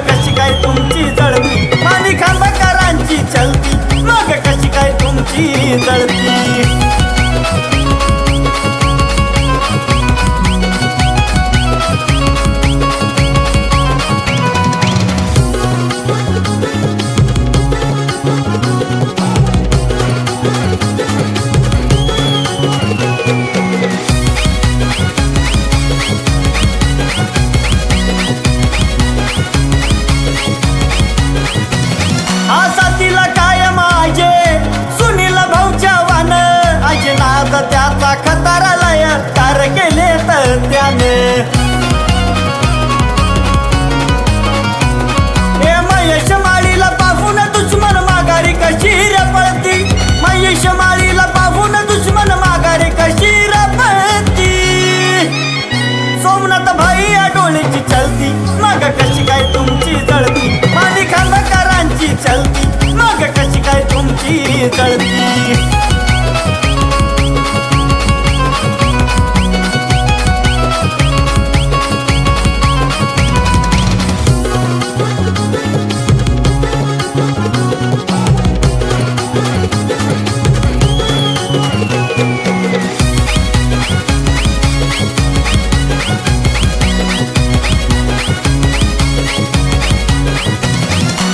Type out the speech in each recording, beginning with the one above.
कशी काय तुमची जळती, माणी खांबकरांची चलती, मग कशी काय तुमची जळती. साथीला काय माझे सुनील भाऊच्या वान, आजे नाद त्याचा खतारालय कार केले तर त्याने. हे महेश माळीला पाहून दुश्मन माघारी कशी रे पळती, महेश माळीला पाहून दुश्मन माघारी कशी रे पळती. सोमनाथ भाई या डोळ्याची चलती, मग कशी काय तुमची जळती, माणी खांबकरांची चलती, मग कशी काय तुमची जळती.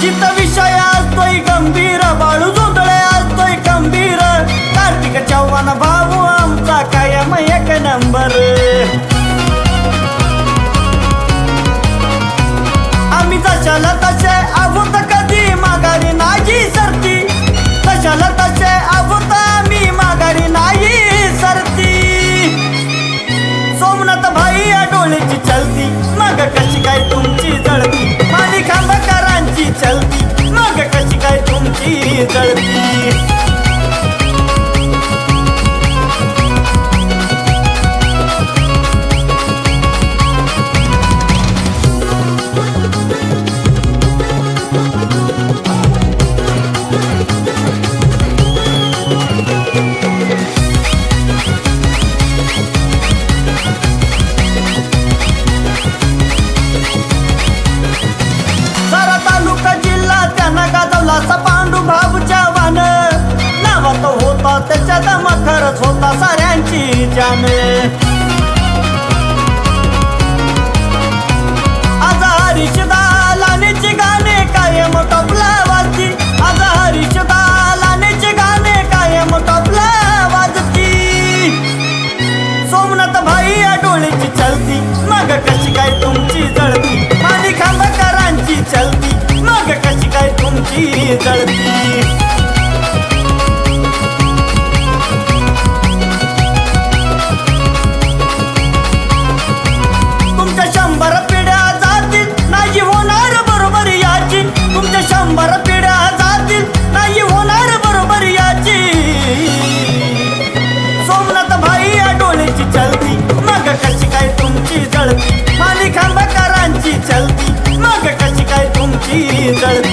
चित्त विषय असतोय गंभीर, बाळू जोंधळे असतोय खंबीर, कार्तिक चव्हाण भाऊ आमचा कायम एक नंबर. आम्ही जशाला तसे आहोत कधी माघारी नाही सरती, तशाला तसे आहोत आम्ही माघारी नाही सरती. सोमनाथ भाई या डोळ्याची चलती, मग कशी काय तुमची जळती, माणी खांबकरांची चलती, मग कशी काय तुमची जळती. सारा तालुका जिल्हा त्यांना गाजवला असा पांडू भाऊच्या वान, नावात होता त्याच्या दमाखरच होता साऱ्यांची जान. आज हरीश दालानेचे गाणे कायम टॉपला वाजती, आज हरीश दालानेचे गाणे कायम टॉपला वाजती. सोमनाथ भाई या डोळ्याची चलती, मग कशी काय तुमची जळती, माणी खांबकरांची चलती, मग कशी काय तुमची जळती. तुमच्या 100 पिढ्या जातील नाही होणार बरोबर याची, तुमच्या 100 पिढ्या जातील नाही होणार बरोबर याची. सोमनाथ भाई या डोळ्याची चलती, मग कशी काय तुमची जळती, माणी खांबकरांची चलती, मग कशी काय तुमची जळती.